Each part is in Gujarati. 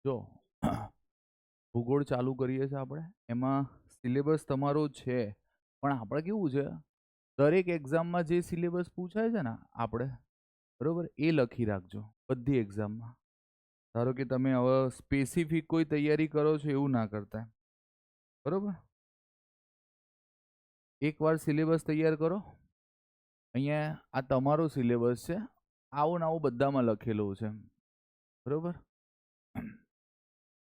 જો ભૂગોળ ચાલુ કરીએ છીએ આપણે, એમાં સિલેબસ તમારો છે, પણ આપણે કેવું છે, દરેક એક્ઝામમાં જે સિલેબસ પૂછાય છે ને આપણે, બરોબર, એ લખી રાખજો બધી એક્ઝામમાં. ધારો કે તમે હવે સ્પેસિફિક કોઈ તૈયારી કરો છો એવું ના કરતા, બરોબર. એકવાર સિલેબસ તૈયાર કરો. અહીંયા આ તમારો સિલેબસ છે, આવું ને આવું બધામાં લખેલું છે, બરોબર.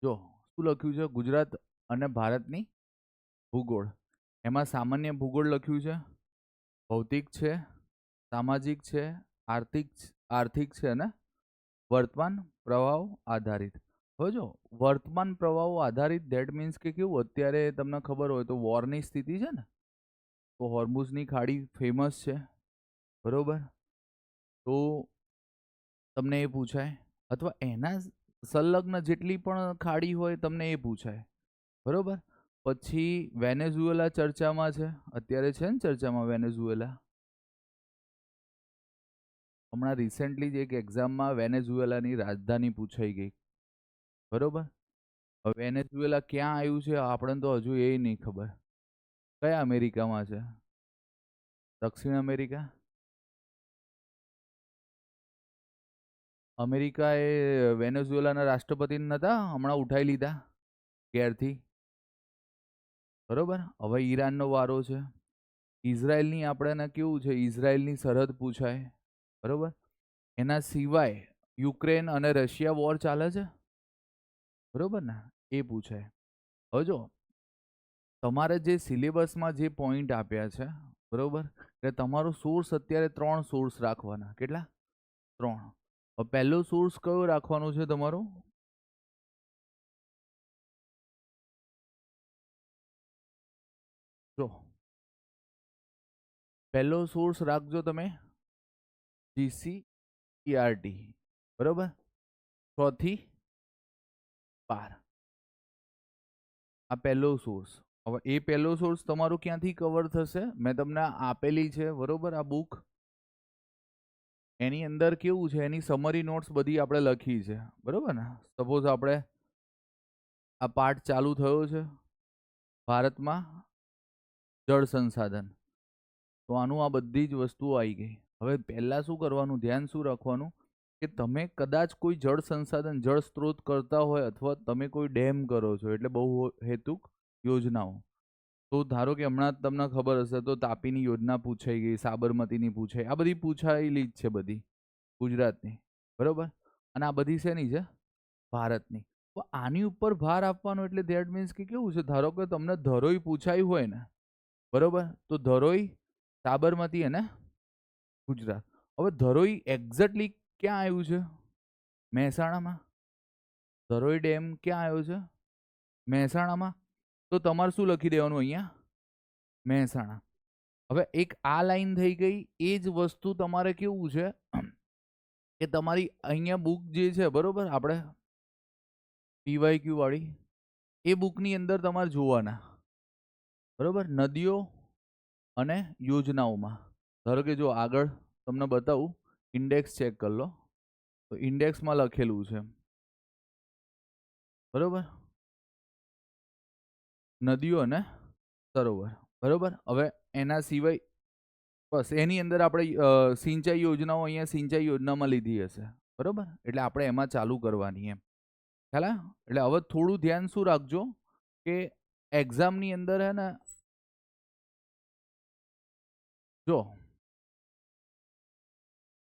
જો શું લખ્યું છે, ગુજરાત અને ભારતની ભૂગોળ. એમાં સામાન્ય ભૂગોળ લખ્યું છે, ભૌતિક છે, સામાજિક છે, આર્થિક છે અને વર્તમાન પ્રવાહો આધારિત. હવે જો વર્તમાન પ્રવાહો આધારિત ધેટ મીન્સ કે કેવું, અત્યારે તમને ખબર હોય તો વોરની સ્થિતિ છે ને, તો હોર્મુઝની ખાડી ફેમસ છે, બરોબર. તો તમને એ પૂછાય, અથવા એના સંલગ્ન જેટલી પણ ખાડી હોય તમને એ પૂછાય, બરોબર. પછી વેનેઝુએલા ચર્ચામાં છે, અત્યારે છે ને ચર્ચામાં વેનેઝુએલા. હમણાં રિસેન્ટલી જ એક એક્ઝામમાં વેનેઝુએલાની રાજધાની પૂછાઈ ગઈ, બરોબર. હવે વેનેઝુએલા ક્યાં આવ્યું છે આપણને તો હજુ એ નહીં ખબર. કયા અમેરિકામાં છે? દક્ષિણ અમેરિકા. અમેરિકા એ વેનેઝુએલાના રાષ્ટ્રપતિને નતા હમણાં ઉઠાઈ લીધા ઘેરથી, બરોબર. હવે ઈરાનનો વારો છે. ઇઝરાયલની આપણને કેવું છે, ઇઝરાયલની સરહદ પૂછાય, બરોબર. એના સિવાય યુક્રેન અને રશિયા વોર ચાલે છે, બરોબર ને, એ પૂછાય. હવે જો તમારે જે સિલેબસમાં જે પોઈન્ટ આપ્યા છે, બરોબર, એટલે તમારો સોર્સ અત્યારે 3 સોર્સ રાખવાના. કેટલા? 3. હવે પહેલો સોર્સ કયો રાખવાનો છે તમારો? જો પહેલો સોર્સ રાખજો તમે GCERT, બરોબર, 6 થી 12. આ પહેલો સોર્સ. હવે એ પહેલો સોર્સ તમારો ક્યાંથી કવર થશે? મેં તમને આપેલી છે, બરોબર, આ બુક. એની અંદર કેવું છે, એની સમરી નોટ્સ બધી આપણે લખી છે, બરોબર ને. સપોઝ આપણે આ પાઠ ચાલુ થયો છે, ભારતમાં જળ સંસાધન, તો આનું આ બધી જ વસ્તુઓ આવી ગઈ. હવે પહેલા શું કરવાનું, ધ્યાન શું રાખવાનું, કે તમે કદાચ કોઈ જળ સંસાધન, જળ સ્ત્રોત કરતા હોય, અથવા તમે કોઈ ડેમ કરો છો, એટલે બહુ હેતુક યોજનાઓ. તો ધારો કે હમણાં તમને ખબર હશે તો તાપીની યોજના પૂછાઈ ગઈ, સાબરમતીની પૂછાઈ, આ બધી પૂછાયેલી જ છે બધી ગુજરાતની, બરોબર. અને આ બધી શેની છે? ભારતની. તો આની ઉપર ભાર આપવાનો, એટલે ધેટ મીન્સ કે કેવું છે, ધારો કે તમને ધરોઈ પૂછાયું હોય ને, બરોબર, તો ધરોઈ, સાબરમતી અને ગુજરાત. હવે ધરોઈ એક્ઝેક્ટલી ક્યાં આવ્યું છે? મહેસાણામાં. ધરોઈ ડેમ ક્યાં આવ્યો છે? મહેસાણામાં. તો તમારે શું લખી દેવાનું અહીંયા? મહેસાણા. હવે એક આ લાઈન થઈ ગઈ. એ જ વસ્તુ તમારે કેવું છે કે તમારી અહીંયા બુક જે છે, બરોબર, આપણે PYQ વાળી, એ બુકની અંદર તમારે જોવાના, બરોબર, નદીઓ અને યોજનાઓમાં. ધારો કે જો આગળ તમને બતાવું, ઇન્ડેક્સ ચેક કરી લો, તો ઇન્ડેક્સમાં લખેલું છે, બરોબર, નદીઓ અને સરોવર, બરોબર. હવે એના સિવાય બસ એની અંદર આપણે સિંચાઈ યોજનાઓ અહીંયા સિંચાઈ યોજનામાં લીધી હશે, બરોબર, એટલે આપણે એમાં ચાલુ કરવાની એમ, ખ્યાલ આવે? એટલે હવે થોડું ધ્યાન શું રાખજો કે એક્ઝામની અંદર હે ને, જો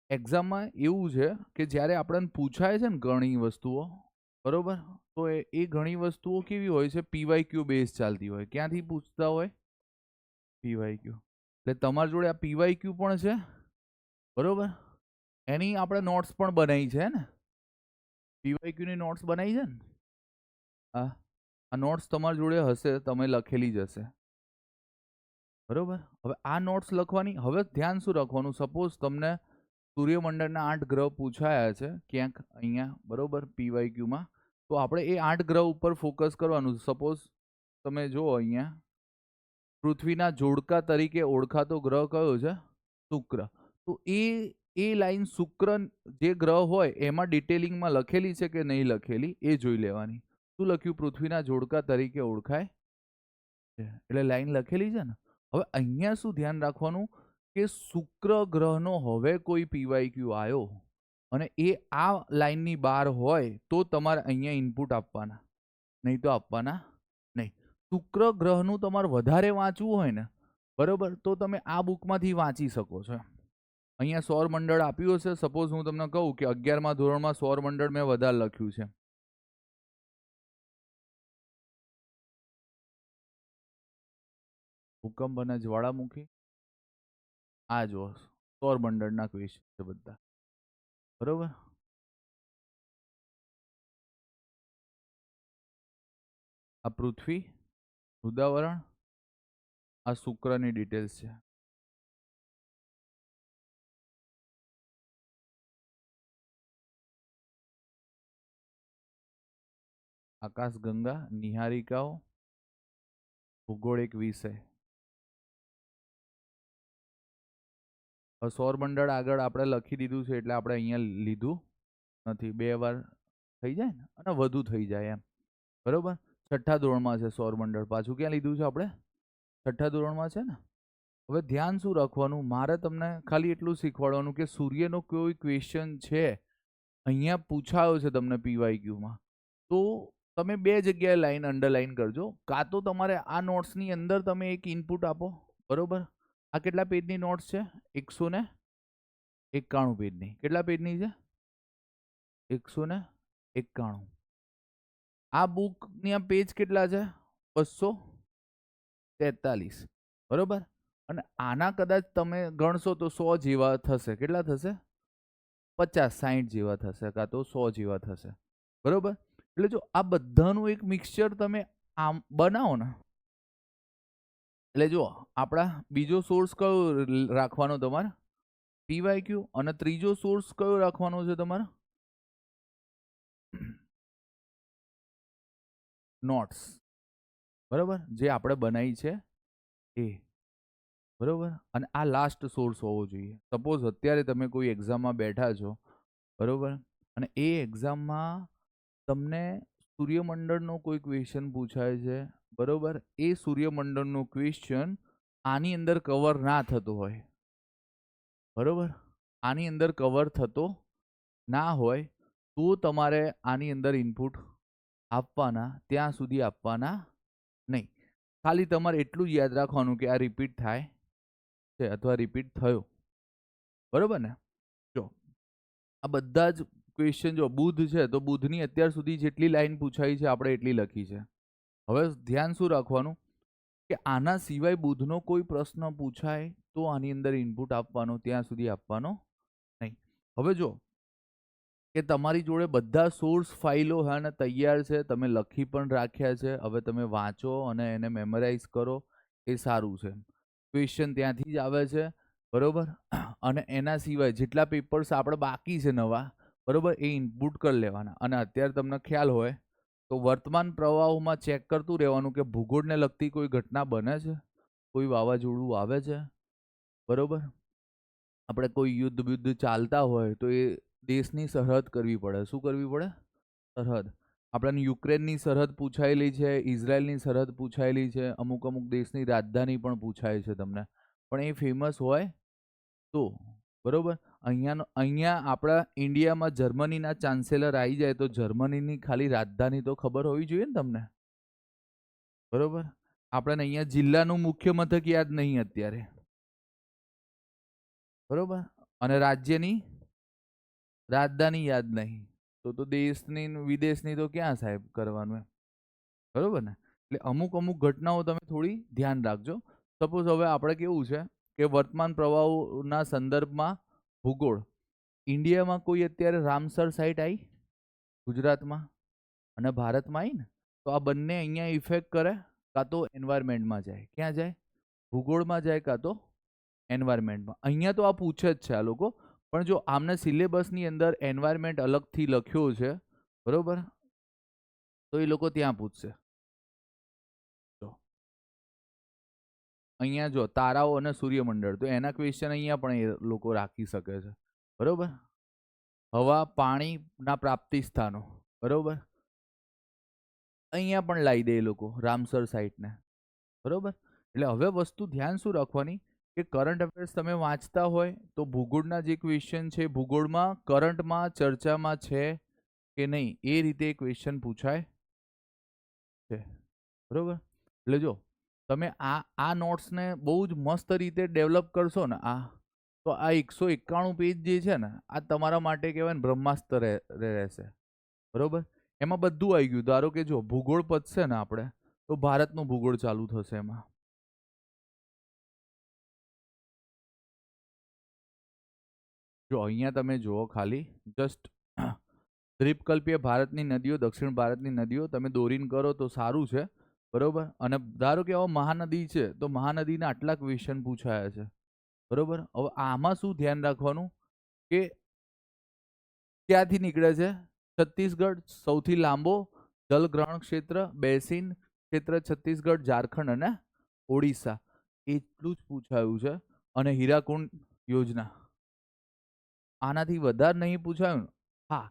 એક્ઝામમાં એવું છે કે જ્યારે આપણને પૂછાય છે ને ઘણી વસ્તુઓ, બરોબર, તો એ ઘણી વસ્તુઓ કેવી હોય છે, PYQ બેઝ ચાલતી હોય. ક્યાંથી પૂછતા હોય? PYQ. એટલે તમારી જોડે આ PYQ પણ છે, બરોબર. એની આપણે નોટ્સ પણ બનાવી છે ને, PYQ ની નોટ્સ બનાવી છે ને. આ નોટ્સ તમારી જોડે હશે, તમે લખેલી જ હશે, બરોબર. હવે આ નોટ્સ લખવાની. હવે ધ્યાન શું રાખવાનું, સપોઝ તમને સૂર્યમંડળના 8 ગ્રહ પૂછાયા છે ક્યાંક અહીંયા, બરોબર, PYQમાં, તો આપણે એ 8 ગ્રહ ઉપર ફોકસ કરવાનું. સપોઝ તમે જુઓ અહીંયા, પૃથ્વીના જોડકા તરીકે ઓળખાતો ગ્રહ કયો છે? શુક્ર. તો એ એ લાઈન શુક્ર જે ગ્રહ હોય એમાં ડિટેલિંગમાં લખેલી છે કે નહીં લખેલી એ જોઈ લેવાની. શું લખ્યું? પૃથ્વીના જોડકા તરીકે ઓળખાય છે, એટલે લાઈન લખેલી છે ને. હવે અહીંયા શું ધ્યાન રાખવાનું કે શુક્ર ગ્રહનો હવે કોઈ પીવાયક્યુ આવ્યો અને એ આ લાઈનની બહાર હોય તો તમારે અહીંયા ઇનપુટ આપવાના, નહીં તો આપવાના નહીં. શુક્ર ગ્રહનું તમારે વધારે વાંચવું હોય ને, બરોબર, તો તમે આ બુકમાંથી વાંચી શકો છો. અહીંયા સૌરમંડળ આપ્યું હશે. સપોઝ હું તમને કહું કે 11મા ધોરણમાં સૌરમંડળ મેં વધારે લખ્યું છે. ભૂકંપ અને જ્વાળામુખી, આ જો સૌરમંડળના ક્વેશ્ચન છે બધા, બરોબર. આ પૃથ્વી, વૃંદાવરણ, આ શુક્રની ડિટેલ્સ છે. આકાશગંગા, નિહારિકાઓ, ભૂગોળ એક વિષય. સૌરમંડળ આગળ આપણે લખી દીધું છે એટલે આપણે અહીંયા લીધું નથી. 2 વાર થઈ જાય ને અને વધુ થઈ જાય એમ, બરોબર. 6થા ધોરણમાં છે સૌરમંડળ. પાછું ક્યાં લીધું છે આપણે? 6થા ધોરણમાં છે ને. હવે ધ્યાન શું રાખવાનું, મારે તમને ખાલી એટલું શીખવાડવાનું કે સૂર્યનો કોઈ ક્વેશ્ચન છે અહીંયા પૂછાયો છે તમને પીવાયક્યુમાં, તો તમે 2 જગ્યાએ લાઈન અંડરલાઈન કરજો. કાં તો તમારે આ નોટ્સની અંદર તમે એક ઇનપુટ આપો, બરોબર. આ કેટલા પેજની નોટ્સ છે? 191 પેજની. કેટલા પેજની છે? 191. આ બુકની આ પેજ કેટલા છે? 243, બરોબર. અને આના કદાચ તમે ગણશો તો 100 જેવા થશે. કેટલા થશે? 50-60 જેવા થશે, કાં તો 100 જેવા થશે, બરોબર. એટલે જો આ બધાનું એક મિક્સચર તમે આમ બનાવો ને, એટલે જો આપણા બીજો સોર્સ કયો રાખવાનો તમારે? પીવાયક્યુ. અને ત્રીજો સોર્સ કયો રાખવાનો છે તમારે? નોટ્સ, બરોબર, જે આપણે બનાવી છે એ, બરોબર. અને આ લાસ્ટ સોર્સ હોવો જોઈએ. સપોઝ અત્યારે તમે કોઈ એક્ઝામમાં બેઠા છો, બરોબર, અને એ એક્ઝામમાં તમને સૂર્યમંડળનો કોઈ ક્વેશ્ચન પૂછાય છે, બરોબર. એ સૂર્યમંડળનો ક્વેશ્ચન આની અંદર કવર ના થતો હોય, બરોબર, આની અંદર કવર થતો ના હોય તો તમારે આની અંદર ઇનપુટ આપવાના, ત્યાં સુધી આપવાના નહીં. ખાલી તમારે એટલું જ યાદ રાખવાનું કે આ રિપીટ થાય છે અથવા રિપીટ થયો, બરોબર ને. જો આ બધા જ ક્વેશ્ચન, જો બુધ છે તો બુધની અત્યાર સુધી જેટલી લાઈન પૂછાઈ છે આપણે એટલી લખી છે. હવે ધ્યાન શું રાખવાનું કે આના સિવાય બુધનો કોઈ પ્રશ્ન પૂછાય તો આની અંદર ઇનપુટ આપવાનો, ત્યાં સુધી આપવાનો નહીં. હવે જો કે તમારી જોડે બધા સોર્સ ફાઇલો અને તૈયાર છે, તમે લખી પણ રાખ્યા છે. હવે તમે વાંચો અને એને મેમરાઇઝ કરો એ સારું છે. ક્વેશ્ચન ત્યાંથી જ આવે છે, બરોબર. અને એના સિવાય જેટલા પેપર્સ આપણે બાકી છે નવા, બરોબર, એ ઇનપુટ કરી લેવાના. અને અત્યારે તમને ખ્યાલ હોય તો વર્તમાન પ્રવાહોમાં ચેક કરતું રહેવાનું કે ભૂગોળને લગતી કોઈ ઘટના બને છે, કોઈ વાવાઝોડું આવે છે, બરોબર. આપણે કોઈ યુદ્ધ ચાલતા હોય તો એ દેશની સરહદ કરવી પડે. શું કરવી પડે? સરહદ. આપણને યુક્રેનની સરહદ પૂછાયેલી છે, ઇઝરાયલની સરહદ પૂછાયેલી છે, અમુક અમુક દેશની રાજધાની પણ પૂછાય છે તમને, પણ એ ફેમસ હોય તો, બરોબર. અહીંયા આપણા ઇન્ડિયામાં જર્મનીના ચાન્સેલર આવી જાય તો જર્મનીની ખાલી રાજધાની તો ખબર હોવી જોઈએ ને તમને, બરોબર. આપણને અહીંયા જિલ્લાનું મુખ્ય મથક યાદ નહીં અત્યારે, બરોબર. અને રાજ્યની રાજધાની યાદ નહીં તો દેશની વિદેશની તો ક્યાં સાહેબ કરવાનું એમ, બરોબર ને. એટલે અમુક અમુક ઘટનાઓ તમે થોડી ધ્યાન રાખજો. સપોઝ હવે આપણે કેવું છે કે વર્તમાન પ્રવાહોના સંદર્ભમાં ભૂગોળ, ઇન્ડિયામાં કોઈ અત્યારે રામસર સાઇટ આવી ગુજરાતમાં અને ભારતમાં આવી ને, તો આ બંને અહીંયા ઇફેક્ટ કરે, કાં તો એન્વાયરમેન્ટમાં જાય. ક્યાં જાય? ભૂગોળમાં જાય, કાં તો એન્વાયરમેન્ટમાં. અહીંયા તો આ પૂછે જ છે આ લોકો, પણ જો આમને સિલેબસની અંદર એન્વાયરમેન્ટ અલગથી લખ્યો છે, બરોબર, તો એ લોકો ત્યાં પૂછશે. જો અહીંયા જો તારાઓ અને સૂર્યમંડળ, તો એના ક્વેશ્ચન અહીંયા પણ એ લોકો રાખી શકે છે, બરોબર, હવા પાણીના પ્રાપ્તિ સ્થાનો, બરોબર, અહીંયા પણ લાવી દે એ લોકો રામસર સાઇટને, બરોબર. એટલે હવે વસ્તુ ધ્યાન શું રાખવાની કે કરંટ અફેર્સ તમે વાંચતા હોય તો ભૂગોળના જે ક્વેશ્ચન છે ભૂગોળમાં કરંટમાં ચર્ચામાં છે કે નહીં એ રીતે ક્વેશ્ચન પૂછાય છે, બરોબર. એટલે જો તમે આ નોટ્સને બહુ જ મસ્ત રીતે ડેવલપ કરશો ને તો આ 191 પેજ જે છે ને આ તમારા માટે કહેવાય ને બ્રહ્માસ્ત્ર રહેશે, બરોબર. એમાં બધું આવી ગયું. ધારો કે જો ભૂગોળ પતશે ને આપણે તો ભારતનું ભૂગોળ ચાલુ થશે. એમાં જો અહીંયા તમે જુઓ ખાલી જસ્ટ દ્વીપકલ્પીય ભારતની નદીઓ, દક્ષિણ ભારતની નદીઓ તમે દોરીને કરો તો સારું છે, બરોબર. અને ધારો કે હવે મહાનદી છે તો મહાનદીના આટલા ક્વેશ્ચન પૂછાયા છે, બરોબર. હવે આમાં શું ધ્યાન રાખવાનું કે ક્યાંથી નીકળે છે? છત્તીસગઢ સૌથી લાંબો જલગ્રહણ ક્ષેત્ર, બેસિન ક્ષેત્ર છત્તીસગઢ, ઝારખંડ અને ઓડિશા, એટલું જ પૂછાયું છે. અને હીરાકુંડ યોજના આનાથી વધારે નહીં પૂછાયું. હા,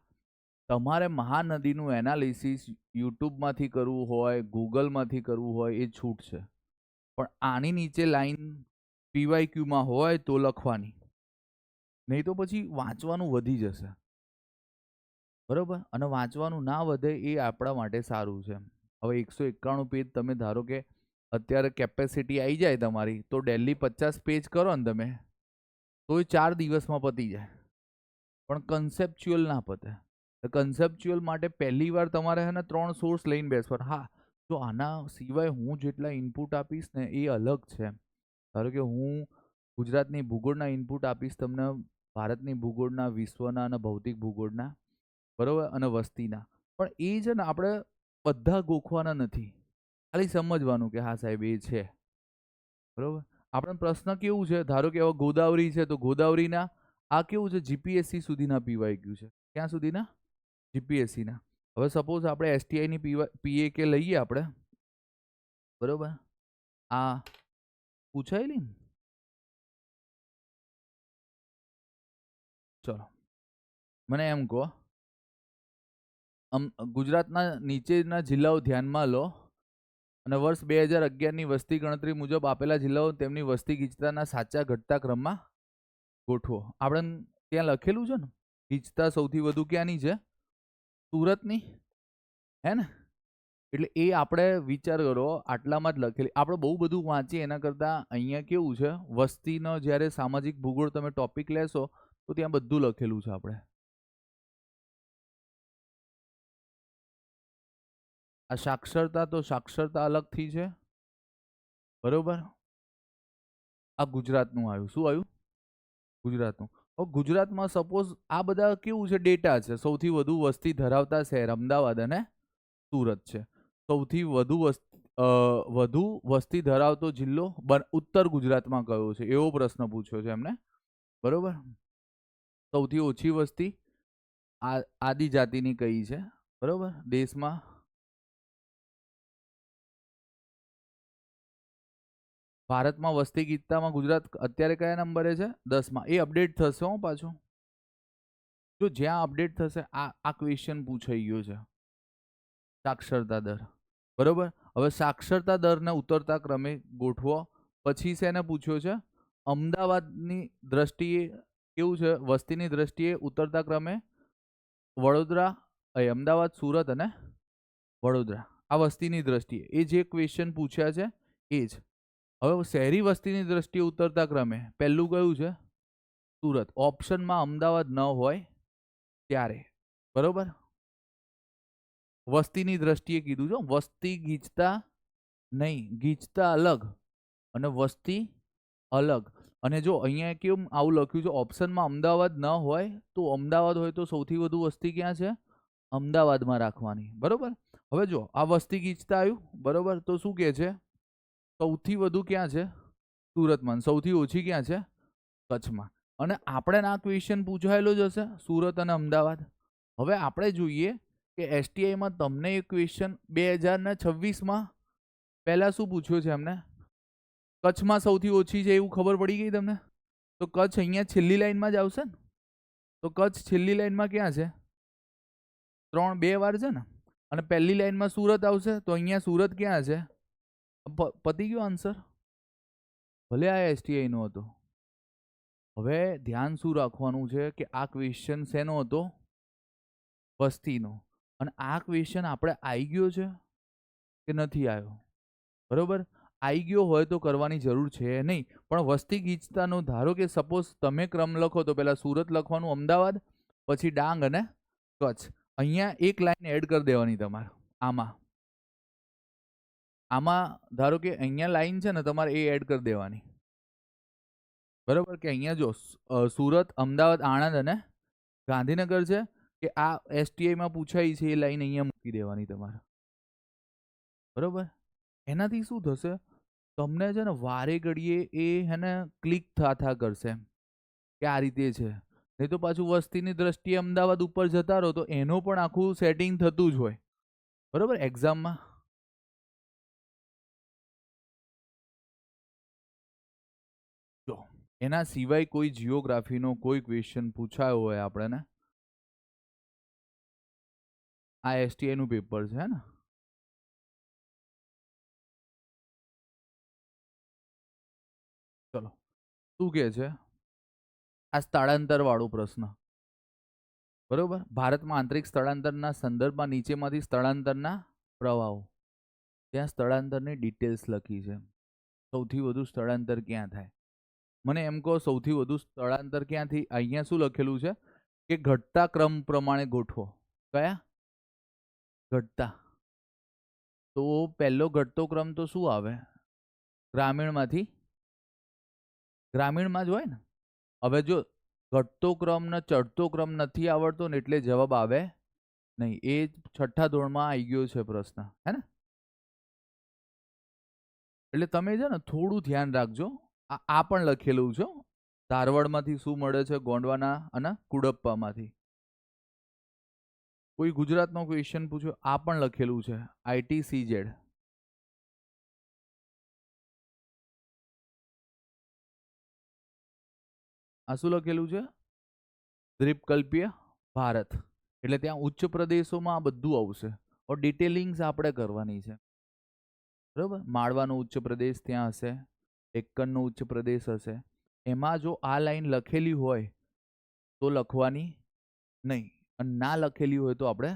તમારે મહાનદીનું એનાલિસિસ યુટ્યુબમાંથી કરવું હોય, ગૂગલમાંથી કરવું હોય એ છૂટ છે, પણ આની નીચે લાઈન PYQમાં હોય તો લખવાની, નહીં તો પછી વાંચવાનું વધી જશે, બરોબર. અને વાંચવાનું ના વધે એ આપણા માટે સારું છે. હવે 191 પેજ તમે ધારો કે અત્યારે કેપેસિટી આવી જાય તમારી તો ડેલી 50 પેજ કરો ને તમે તો એ 4 દિવસમાં પતી જાય, પણ કન્સેપ્ચ્યુઅલ ના પતે. કન્સેપ્ચ્યુઅલ માટે પહેલી વાર તમારે છે ને 3 સોર્સ લઈને બેસવાનું. હા, જો આના સિવાય હું જેટલા ઇનપુટ આપીશ ને એ અલગ છે. ધારો કે હું ગુજરાતની ભૂગોળના ઇનપુટ આપીશ તમને, ભારતની ભૂગોળના, વિશ્વના અને ભૌતિક ભૂગોળના, બરોબર, અને વસ્તીના. પણ એ છે ને આપણે બધા ગોખવાના નથી, ખાલી સમજવાનું કે હા સાહેબ એ છે, બરોબર. આપણે પ્રશ્ન કેવું છે? ધારો કે હવે ગોદાવરી છે તો ગોદાવરીના આ કેવું છે? GPSC સુધીના PYQ છે. ક્યાં સુધીના? GPSCના. હવે સપોઝ આપણે STIની PAK લઈએ આપણે, બરોબર, આ પૂછાયેલી ને, ચલો મને એમ કહો ગુજરાતના નીચેના જિલ્લાઓ ધ્યાનમાં લો અને વર્ષ 2011ની વસ્તી ગણતરી મુજબ આપેલા જિલ્લાઓ તેમની વસ્તી ગીચતાના સાચા ઘટતા ક્રમમાં ગોઠવો. આપણે ત્યાં લખેલું છે ને ગીચતા સૌથી વધુ ક્યાંની છે? સુરતની, હે ને? એટલે એ આપણે વિચાર કરો આટલામાં જ લખેલી. આપણે બહુ બધું વાંચીએ એના કરતાં અહીંયા કેવું છે વસ્તીનો જ્યારે સામાજિક ભૂગોળ તમે ટોપિક લેશો તો ત્યાં બધું લખેલું છે. આપણે આ સાક્ષરતા તો સાક્ષરતા અલગથી છે, બરોબર. આ ગુજરાતનું આવ્યું. શું આવ્યું? ગુજરાતનું. હવે ગુજરાતમાં સપોઝ આ બધા કેવું છે? ડેટા છે. સૌથી વધુ વસ્તી ધરાવતા શહેર અમદાવાદ અને સુરત છે. સૌથી વધુ વસ્તી ધરાવતો જિલ્લો ઉત્તર ગુજરાતમાં કયો છે? એવો પ્રશ્ન પૂછ્યો છે એમને, બરોબર. સૌથી ઓછી વસ્તી આદિજાતિની કઈ છે, બરોબર, દેશમાં? ભારતમાં વસ્તી ગીચતામાં ગુજરાત અત્યારે કયા નંબરે છે? 10માં. એ અપડેટ થશે હો પાછું. જો જ્યાં અપડેટ થશે આ ક્વેશ્ચન પૂછાઈ ગયો છે સાક્ષરતા દર, બરોબર. હવે સાક્ષરતા દરને ઉતરતા ક્રમે ગોઠવો. પછી શેને પૂછ્યો છે? અમદાવાદની દ્રષ્ટિએ કેવું છે? વસ્તીની દ્રષ્ટિએ ઉતરતા ક્રમે વડોદરા, અમદાવાદ, સુરત અને વડોદરા. આ વસ્તીની દ્રષ્ટિએ એ જે ક્વેશ્ચન પૂછ્યા છે એ જ. હવે શહેરી વસ્તીની દ્રષ્ટિએ ઉતરતા ક્રમે પહેલું કયું છે? સુરત. ઓપ્શનમાં અમદાવાદ ન હોય ત્યારે, બરોબર. વસ્તીની દ્રષ્ટિએ કીધું છે, વસ્તી ગીચતા નહીં, ગીચતા અલગ અને વસ્તી અલગ. અને જો અહીંયા કેમ આવું લખ્યું છે? ઓપ્શનમાં અમદાવાદ ન હોય તો અમદાવાદ હોય તો સૌથી વધુ વસ્તી ક્યાં છે? અમદાવાદમાં રાખવાની, બરોબર. હવે જો આ વસ્તી ગીચતા આવ્યું, બરોબર, તો શું કહે છે? સૌથી વધુ ક્યાં છે? સુરતમાં. સૌથી ઓછી ક્યાં છે? કચ્છમાં. અને આપણે આ ક્વેશ્ચન પૂછાયેલો જ હશે સુરત અને અમદાવાદ. હવે આપણે જોઈએ કે STIમાં તમને એક ક્વેશ્ચન 2026માં પહેલા શું પૂછ્યું છે એમને? કચ્છમાં સૌથી ઓછી છે એવું ખબર પડી ગઈ તમને? તો કચ્છ અહીંયા છેલ્લી લાઈનમાં જ આવશે ને, તો કચ્છ છેલ્લી લાઈનમાં ક્યાં છે? 3 2 વાર છે ને, અને પહેલી લાઈનમાં સુરત આવશે, તો અહીંયા સુરત ક્યાં છે? પતી ગયો આન્સર. ભલે આ STI નો હતો. હવે ધ્યાન શું રાખવાનું છે કે આ ક્વેશ્ચન શેનો હતો? વસ્તીનો. અને આ ક્વેશ્ચન આપણે આવી ગયો છે કે નથી આવ્યો? બરોબર, આવી ગયો હોય તો કરવાની જરૂર છે નહીં, પણ વસ્તી ગીચતાનો ધારો કે સપોઝ તમે ક્રમ લખો તો પહેલા સુરત લખવાનું, અમદાવાદ, પછી ડાંગ અને કચ્છ. અહીંયા એક લાઈન એડ કરી દેવાની તમારે. આમાં ધારો કે અહીંયા લાઈન છે ને, તમારે એ એડ કરી દેવાની. બરોબર, કે અહીંયા જો સુરત, અમદાવાદ, આણંદ અને ગાંધીનગર છે, કે આ STI માં પૂછાય છે એ લાઈન અહીંયા મૂકી દેવાની તમારે. બરોબર, એનાથી શું થશે, તમને છે ને વારે ઘડીએ એ હે ને ક્લિક થા કરશે કે આ રીતે છે. નહીં તો પાછું વસ્તીની દ્રષ્ટિએ અમદાવાદ ઉપર જતા રહો તો એનો પણ આખું સેટિંગ થતું જ હોય. બરોબર, એક્ઝામમાં. જો એના સિવાય કોઈ જીઓગ્રાફીનો કોઈ ક્વેશ્ચન પૂછાયો હોય આપણને, આ STI નું પેપર છે ને, ચલો શું કે છે, આ સ્થળાંતર વાળો પ્રશ્ન. બરોબર, ભારતમાં આંતરિક સ્થળાંતરના સંદર્ભમાં નીચેમાંથી સ્થળાંતરના પ્રવાહો, ત્યાં સ્થળાંતરની ડિટેલ્સ લખી છે. સૌથી વધુ સ્થળાંતર ક્યાં થાય? મને એમ કહો, સૌથી વધુ સ્થળાંતર ક્યાંથી? અહીંયા શું લખેલું છે કે ઘટતા ક્રમ પ્રમાણે ગોઠવો. કયા ઘટતા? તો પહેલો ઘટતો ક્રમ તો શું આવે? ગ્રામીણમાંથી, ગ્રામીણમાં જ હોય ને. હવે જો ઘટતો ક્રમ ને ચડતો ક્રમ નથી આવડતો ને એટલે જવાબ આવે નહીં. એ 6ઠ્ઠા ધોરણમાં આવી ગયો છે પ્રશ્ન, હે ને. એટલે તમે છે ને થોડું ધ્યાન રાખજો. આ પણ લખેલું છે, ધારવાડમાંથી શું મળે છે, ગોંડવાના અને કુડપ્પામાંથી. કોઈ ગુજરાતનો ક્વેશ્ચન પૂછ્યો, આ પણ લખેલું છે, ITCZ. આ શું લખેલું છે? દ્વીપકલ્પીય ભારત. એટલે ત્યાં ઉચ્ચ પ્રદેશોમાં આ બધું આવશે. और ડિટેલિંગ્સ આપણે કરવાની છે. બરોબર, માળવાનો ઉચ્ચ પ્રદેશ ત્યાં હશે, ડેક્કનનો ઉચ્ચ પ્રદેશ હશે. એમાં જો આ લાઈન લખેલી હોય તો લખવાની નહીં, અને ના લખેલી હોય તો આપણે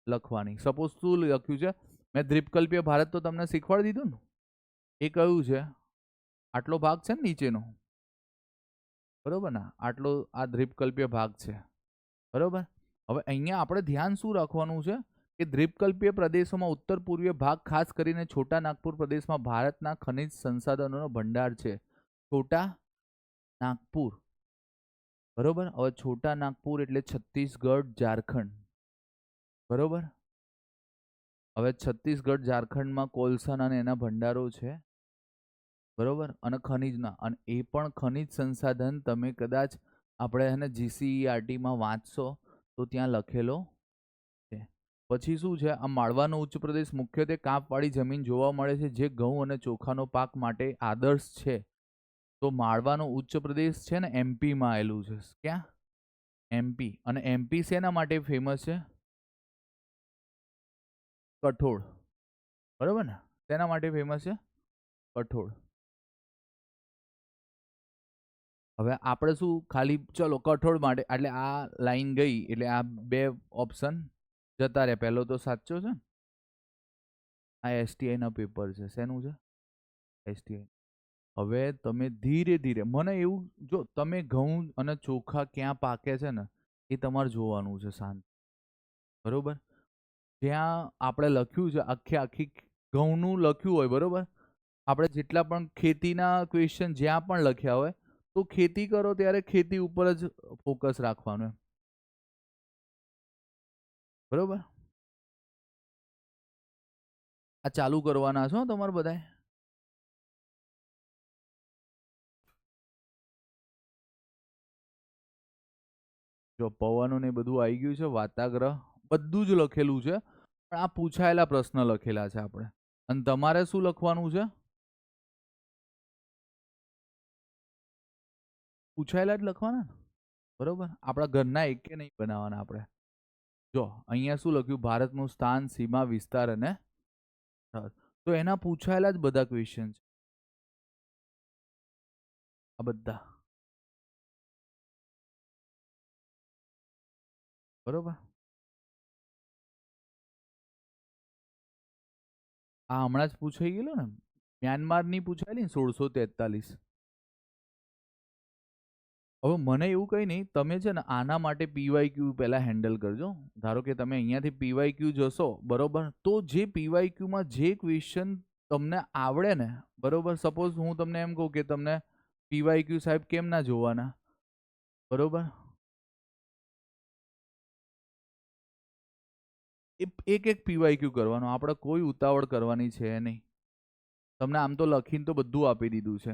લખવાની. સપોઝ શું લખ્યું છે, મેં દ્વીપકલ્પીય ભારત તો તમને શીખવાડી દીધું ને. એ કયું છે? આટલો ભાગ છે ને નીચેનો, બરોબર ને, આટલો આ દ્વીપકલ્પીય ભાગ છે. બરોબર, હવે અહીંયા આપણે ધ્યાન શું રાખવાનું છે કે દ્વીપકલ્પીય પ્રદેશોમાં ઉત્તર પૂર્વીય ભાગ, ખાસ કરીને છોટા નાગપુર પ્રદેશમાં ભારતના ખનિજ સંસાધનોનો ભંડાર છે. છોટા નાગપુર, બરોબર. હવે છોટા નાગપુર એટલે છત્તીસગઢ, ઝારખંડ. બરોબર, હવે છત્તીસગઢ, ઝારખંડમાં કોલસાના અને એના ભંડારો છે. બરોબર, અને ખનિજના, અને એ પણ ખનિજ સંસાધન તમે કદાચ આપણે એને GCERT માં વાંચશો તો ત્યાં લખેલો છે. પછી શું છે, આ માળવાનો ઉચ્ચ પ્રદેશ મુખ્યત્વે કાંપવાળી જમીન જોવા મળે છે, જે ઘઉં અને ચોખાનો પાક માટે આદર્શ છે. તો માળવાનો ઉચ્ચ પ્રદેશ છે ને MP માં આવેલું છે. ક્યાં? MP. અને MP શેના માટે ફેમસ છે? કઠોળ. બરોબર ને, શેના માટે ફેમસ છે? કઠોળ. હવે આપણે શું ખાલી ચલો કઠોળ માટે, એટલે આ લાઈન ગઈ એટલે આ બે ઓપ્શન જતા રહ્યા. પહેલો તો સાચો છે. આ STI ના પેપર છે. શેનું છે? STI. હવે તમે ધીરે ધીરે, મને એવું, જો તમે ઘઉં અને ચોખા ક્યાં પાકે છે ને એ તમારે જોવાનું છે, શાંત. બરોબર, જ્યાં આપણે લખ્યું છે આખી ઘઉંનું લખ્યું હોય, બરોબર, આપણે જેટલા પણ ખેતીના ક્વેશ્ચન જ્યાં પણ લખ્યા હોય તો ખેતી કરો ત્યારે ખેતી ઉપર જ ફોકસ રાખવાનું. બરોબર, આ ચાલુ કરવાના છો તમારે બધાએ. જો પવનો ને બધું આવી ગયું છે, વાતાગ્રહ બધું જ લખેલું છે, પણ આ પૂછાયેલા પ્રશ્ન લખેલા છે આપણે. અને તમારે શું લખવાનું છે? પૂછાયેલા જ લખવાના. બરોબર, આપણા ઘરના એકે નહીં બનાવવાના આપણે. જો અહીંયા શું લખ્યું, ભારતનું સ્થાન, સીમા, વિસ્તાર અને સરહદ. તો એના પૂછાયેલા જ બધા ક્વેશ્ચન છે આ બધા. બરોબર, આ હમણાં જ પૂછાઈ ગયેલું ને, મ્યાનમારની પૂછાયેલી ને 1643. હવે મને એવું કંઈ નહીં, તમે છે ને આના માટે પીવાયક્યુ પહેલા હેન્ડલ કરજો. ધારો કે તમે અહીંયાથી પીવાયક્યુ જશો, બરોબર, તો જે પીવાયક્યુમાં જે ક્વેશ્ચન તમને આવડે ને, બરોબર, સપોઝ હું તમને એમ કહું કે તમને પીવાયક્યુ સાહેબ કેમ ના જોવાના, બરોબર, એક એક પીવાયક્યુ કરવાનો, આપણે કોઈ ઉતાવળ કરવાની છે નહીં. તમને આમ તો લખીને તો બધું આપી દીધું છે.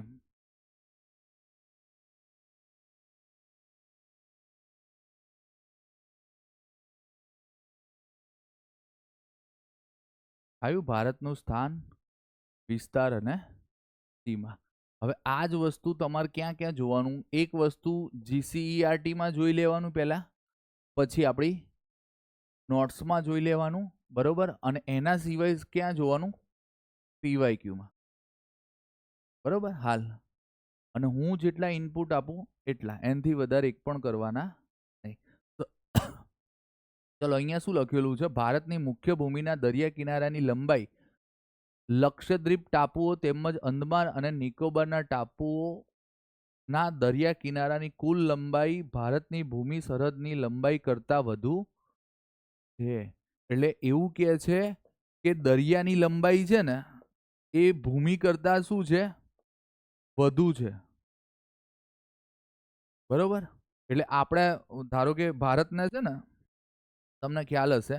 આવ્યું ભારતનું સ્થાન, વિસ્તાર અને સીમા. હવે આ જ વસ્તુ તમારે ક્યાં ક્યાં જોવાનું, એક વસ્તુ જીસીઈઆરટીમાં જોઈ લેવાનું પહેલા, પછી આપણી નોટ્સમાં જોઈ લેવાનું, બરોબર, અને એના સિવાય ક્યાં જોવાનું, પીવાયક્યુમાં, બરોબર. હાલ અને હું જેટલા ઇનપુટ આપું એટલા, એનાથી વધારે એક પણ કરવાના નહીં. ચલો અહીંયા શું લખેલું છે, ભારતની મુખ્ય ભૂમિના દરિયા કિનારાની લંબાઈ લક્ષદ્વીપ ટાપુઓ તેમજ અંદમાન અને નિકોબારના ટાપુઓના દરિયા કિનારાની કુલ લંબાઈ ભારતની ભૂમિ સરહદની લંબાઈ કરતાં વધુ છે. એટલે એવું કહે છે કે દરિયાની લંબાઈ છે ને એ ભૂમિ કરતાં શું છે, વધુ છે. બરોબર, એટલે આપણે ધારો કે ભારતને છે ને, તમને ખ્યાલ હશે,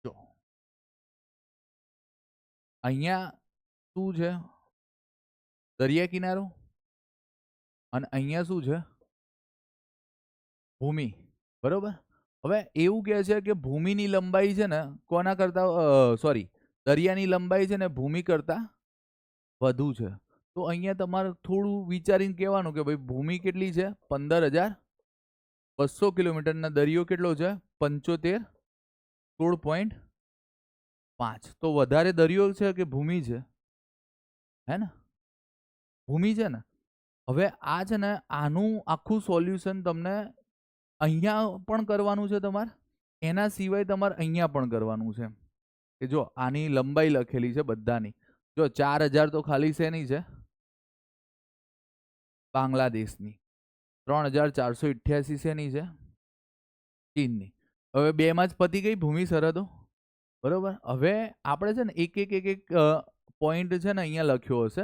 જો અહીંયા શું છે, દરિયા કિનારો, અને અહીંયા શું છે, ભૂમિ, બરોબર. હવે એવું કહે છે કે ભૂમિની લંબાઈ છે ને કોના કરતા, સોરી, દરિયાની લંબાઈ છે ને ભૂમિ કરતા વધુ છે. તો અહીંયા તમારે થોડું વિચારીને કહેવાનું કે ભાઈ ભૂમિ કેટલી છે, 15,200 કિલોમીટરના, દરિયો કેટલો છે, 16.5. તો વધારે દરિયો છે કે ભૂમિ છે, હે ને, ભૂમિ છે ને. હવે આ છે ને આનું આખું સોલ્યુશન તમને અહીંયા પણ કરવાનું છે તમારે, એના સિવાય તમારે અહીંયા પણ કરવાનું છે. કે જો આની લંબાઈ લખેલી છે બધાની, જો 4,000 તો ખાલી શેની છે, બાંગ્લાદેશની, 3,488 શેની છે, ચીનની. હવે બેમાં જ પતી ગઈ ભૂમિ સરહદો, બરોબર. હવે આપણે છે ને એક એક પોઈન્ટ છે ને અહીંયા લખ્યો હશે,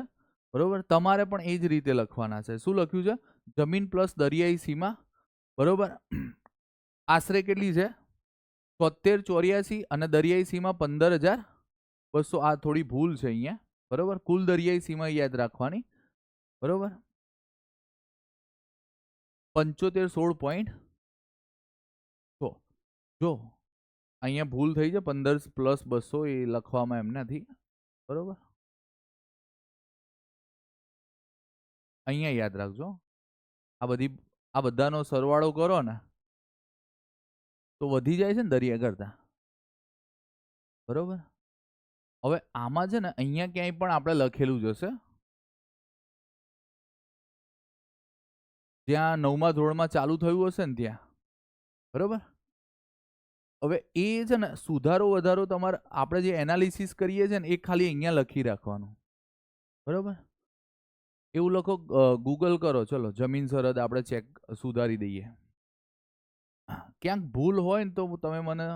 બરોબર, તમારે પણ એ જ રીતે લખવાના છે. શું લખ્યું છે, જમીન પ્લસ દરિયાઈ સીમા, બરોબર, આશરે કેટલી છે, 7384, અને દરિયાઈ સીમા 15,200. આ થોડી ભૂલ છે અહીંયા, બરોબર, કુલ દરિયાઈ સીમા યાદ રાખવાની, બરોબર, 7516.6. જો અહીંયા ભૂલ થઈ છે, 15+200 એ લખવામાં એમ નથી, બરોબર, અહીંયા યાદ રાખજો. આ બધાનો સરવાળો કરો ને તો વધી જાય છે ને દરિયા કરતા, બરોબર. હવે આમાં છે ને અહીંયા ક્યાંય પણ આપણે લખેલું જ હશે, જ્યાં 9મા ધોરણમાં ચાલુ થયું હશે ને ત્યાં, બરોબર. હવે એ છે ને સુધારો વધારો તમારે આપણે જે એનાલિસિસ કરીએ છીએ ને એ ખાલી અહીંયા લખી રાખવાનું, બરોબર. એવું લખો, ગૂગલ કરો, ચલો જમીન સરહદ આપણે ચેક સુધારી દઈએ. ક્યાંક ભૂલ હોય ને તો તમે મને